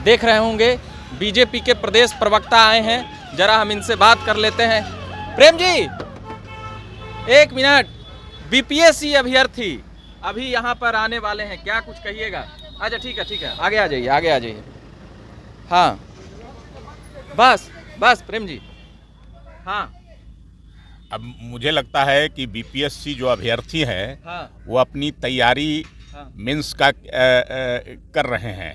देख रहे होंगे बीजेपी के प्रदेश प्रवक्ता आए हैं, जरा हम इनसे बात कर लेते हैं। प्रेम जी, एक मिनट। बीपीएससी अभ्यर्थी अभी यहाँ पर आने वाले हैं, क्या कुछ कहिएगा? अच्छा ठीक है, आगे आ जाइए। हाँ बस प्रेम जी। हाँ, अब मुझे लगता है कि बीपीएससी जो अभ्यर्थी हैं वो अपनी तैयारी मेंस का कर रहे हैं।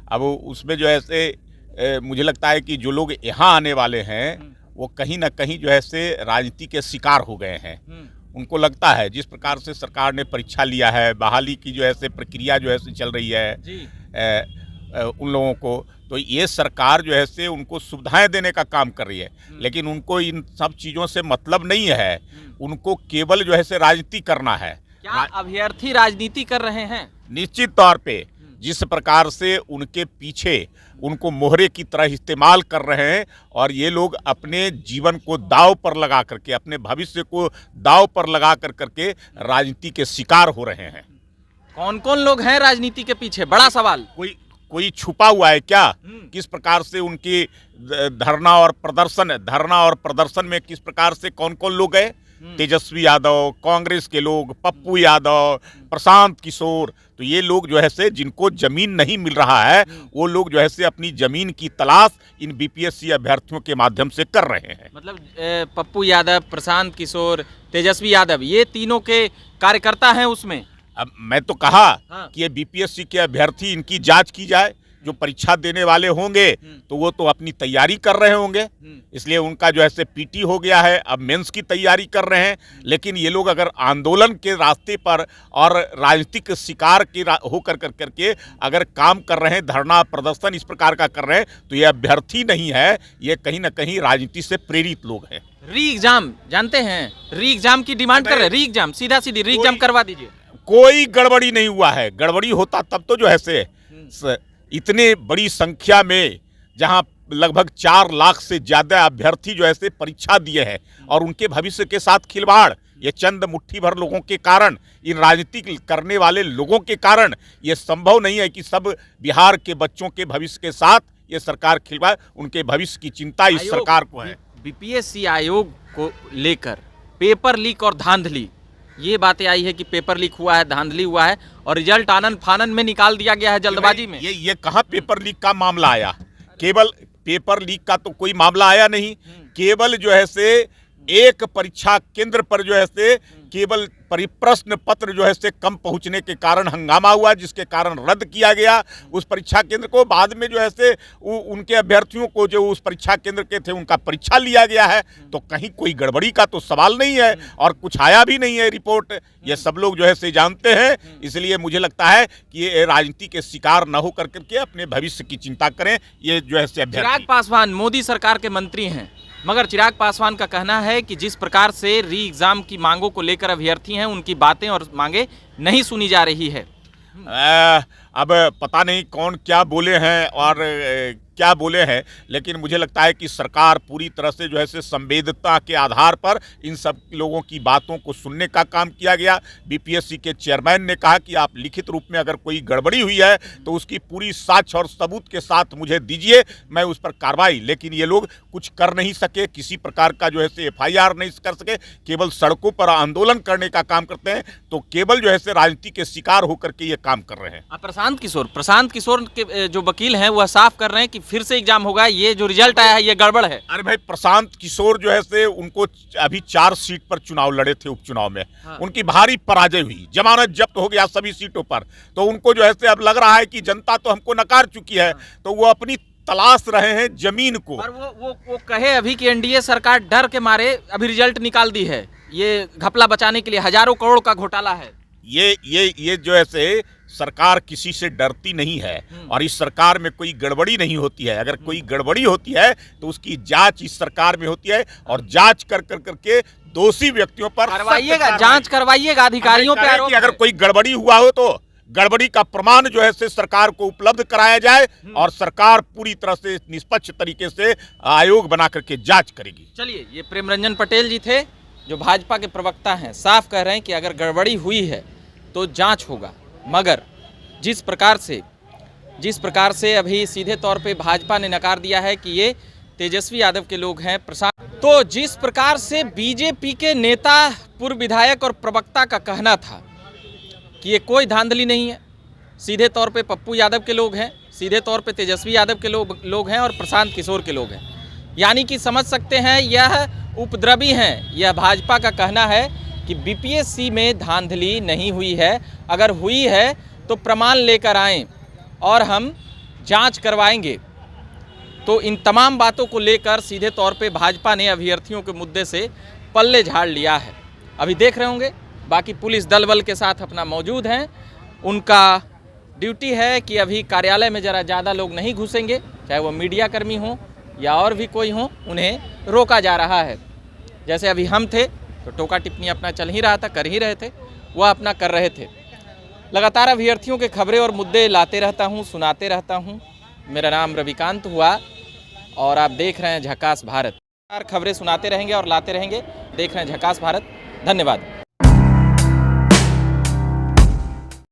अब उसमें जो है से मुझे लगता है कि जो लोग यहाँ आने वाले हैं वो कहीं ना कहीं जो है से राजनीति के शिकार हो गए हैं। उनको लगता है जिस प्रकार से सरकार ने परीक्षा लिया है, बहाली की जो है से प्रक्रिया जो है से चल रही है उन लोगों को, तो ये सरकार जो है से उनको सुविधाएं देने का काम कर रही है, लेकिन उनको इन सब चीज़ों से मतलब नहीं है। उनको केवल जो है से राजनीति करना है। क्या अभ्यर्थी राजनीति कर रहे हैं? निश्चित तौर पे जिस प्रकार से उनके पीछे उनको मोहरे की तरह इस्तेमाल कर रहे हैं और ये लोग अपने जीवन को दांव पर लगा करके, अपने भविष्य को दांव पर लगा करके राजनीति के शिकार हो रहे हैं। कौन कौन लोग हैं राजनीति के पीछे? बड़ा सवाल। कोई छुपा हुआ है क्या? किस प्रकार से उनकी धरना और प्रदर्शन में किस प्रकार से कौन कौन लोग गए? तेजस्वी यादव, कांग्रेस के लोग, पप्पू यादव, प्रशांत किशोर, तो ये लोग जो है से जिनको जमीन नहीं मिल रहा है वो लोग जो है से अपनी जमीन की तलाश इन बीपीएससी अभ्यर्थियों के माध्यम से कर रहे हैं। मतलब पप्पू यादव, प्रशांत किशोर, तेजस्वी यादव, ये तीनों के कार्यकर्ता हैं उसमें। अब मैं तो कहा कि ये बीपीएससी के अभ्यर्थी, इनकी जांच की जाए। जो परीक्षा देने वाले होंगे तो वो तो अपनी तैयारी कर रहे होंगे, इसलिए उनका जो है से पीटी हो गया है, अब मेंस की तैयारी कर रहे हैं। लेकिन ये लोग अगर आंदोलन के रास्ते पर और राजनीतिक शिकार के होकर करके अगर काम कर रहे हैं, धरना प्रदर्शन इस प्रकार का कर रहे हैं, तो ये अभ्यर्थी नहीं है, ये कहीं ना कहीं राजनीति से प्रेरित लोग हैं। री एग्जाम जानते हैं? री एग्जाम की डिमांड कर रहे हैं। री एग्जाम, सीधा सीधी री एग्जाम करवा दीजिए। कोई गड़बड़ी नहीं हुआ है। गड़बड़ी होता तब तो जो है से इतने बड़ी संख्या में, जहां लगभग 4 लाख से ज़्यादा अभ्यर्थी जो है से परीक्षा दिए हैं और उनके भविष्य के साथ खिलवाड़, ये चंद मुट्ठी भर लोगों के कारण, इन राजनीति करने वाले लोगों के कारण ये संभव नहीं है कि सब बिहार के बच्चों के भविष्य के साथ ये सरकार खिलवाए। उनके भविष्य की चिंता इस सरकार को है। बीपीएससी आयोग को लेकर पेपर लीक और धांधली, ये बातें आई है कि पेपर लीक हुआ है, धांधली हुआ है और रिजल्ट आनन फानन में निकाल दिया गया है जल्दबाजी में। ये कहाँ पेपर लीक का मामला आया? केवल पेपर लीक का तो कोई मामला आया नहीं। केवल जो है से एक परीक्षा केंद्र पर जो है से केवल परिप्रश्न पत्र जो है से कम पहुंचने के कारण हंगामा हुआ, जिसके कारण रद्द किया गया उस परीक्षा केंद्र को। बाद में जो है से उनके अभ्यर्थियों को जो उस परीक्षा केंद्र के थे उनका परीक्षा लिया गया है। तो कहीं कोई गड़बड़ी का तो सवाल नहीं है और कुछ आया भी नहीं है रिपोर्ट। ये सब लोग जो है से जानते हैं, इसलिए मुझे लगता है कि ये राजनीति के शिकार न हो करके अपने भविष्य की चिंता करें। ये जो है से चिराग पासवान मोदी सरकार के मंत्री हैं, मगर चिराग पासवान का कहना है कि जिस प्रकार से री एग्जाम की मांगों को लेकर अभ्यर्थी हैं, उनकी बातें और मांगे नहीं सुनी जा रही है। अब पता नहीं कौन क्या बोले हैं और क्या बोले हैं, लेकिन मुझे लगता है कि सरकार पूरी तरह से जो है से संवेदनता के आधार पर इन सब लोगों की बातों को सुनने का काम किया गया। बीपीएससी के चेयरमैन ने कहा कि आप लिखित रूप में अगर कोई गड़बड़ी हुई है तो उसकी पूरी साक्ष्य और सबूत के साथ मुझे दीजिए, मैं उस पर कार्रवाई। लेकिन ये लोग कुछ कर नहीं सके, किसी प्रकार का जो है से FIR नहीं कर सके, केवल सड़कों पर आंदोलन करने का काम करते हैं। तो केवल जो है से राजनीति के शिकार होकर के ये काम कर रहे हैं। प्रशांत किशोर के जो वकील हैं वह साफ कर रहे हैं कि फिर से एग्जाम होगा, ये जो रिजल्ट आया है ये गड़बड़ है। अरे भाई, प्रशांत किशोर जो है से उनको अभी 4 सीट पर चुनाव लड़े थे उपचुनाव में। उनकी भारी पराजय हुई, जमानत जब्त हो गया सभी सीटों पर। तो उनको जो है से अब लग रहा है कि जनता तो हमको नकार चुकी है, तो वो अपनी तलाश रहे हैं जमीन को। पर वो कहे अभी कि एनडीए सरकार डर के मारे अभी रिजल्ट निकाल दी है, ये घपला बचाने के लिए हजारों करोड़ का घोटाला है। ये जो है से सरकार किसी से डरती नहीं है और इस सरकार में कोई गड़बड़ी नहीं होती है। अगर कोई गड़बड़ी होती है तो उसकी जांच इस सरकार में होती है और जांच कर करके दोषी व्यक्तियों पर करवाइएगा, जांच करवाइएगा, अधिकारियों पे आरोप। अगर कोई गड़बड़ी हुआ हो तो गड़बड़ी का प्रमाण जो है से सरकार को उपलब्ध कराया जाए और सरकार पूरी तरह से निष्पक्ष तरीके से आयोग बना करके जांच करेगी। चलिए, ये प्रेम रंजन पटेल जी थे जो भाजपा के प्रवक्ता हैं, साफ कह रहे हैं कि अगर गड़बड़ी हुई है तो जांच होगा। मगर जिस प्रकार से जिस प्रकार से अभी सीधे तौर पे भाजपा ने नकार दिया है कि ये तेजस्वी यादव के लोग हैं, प्रशांत। तो जिस प्रकार से बीजेपी के नेता, पूर्व विधायक और प्रवक्ता का कहना था कि ये कोई धांधली नहीं है, सीधे तौर पे पप्पू यादव के लोग हैं, सीधे तौर पे तेजस्वी यादव के लोग हैं और प्रशांत किशोर के लोग हैं, यानी कि समझ सकते हैं यह उपद्रवी हैं। यह भाजपा का कहना है कि बीपीएससी में धांधली नहीं हुई है, अगर हुई है तो प्रमाण लेकर आएँ और हम जांच करवाएंगे। तो इन तमाम बातों को लेकर सीधे तौर पे भाजपा ने अभ्यर्थियों के मुद्दे से पल्ले झाड़ लिया है। अभी देख रहे होंगे बाकी पुलिस दल बल के साथ अपना मौजूद हैं, उनका ड्यूटी है कि अभी कार्यालय में ज़रा ज़्यादा लोग नहीं घुसेंगे, चाहे वो मीडिया कर्मी हों या और भी कोई हों, उन्हें रोका जा रहा है। जैसे अभी हम थे तो टोका टिप्पणी अपना चल ही रहा था, कर ही रहे थे, वह अपना कर रहे थे। लगातार अभ्यर्थियों के खबरें और मुद्दे लाते रहता हूँ, सुनाते रहता हूँ। मेरा नाम रविकांत हुआ और आप देख रहे हैं झकास भारत। खबरें सुनाते रहेंगे और लाते रहेंगे, देख रहे हैं झकास भारत। धन्यवाद।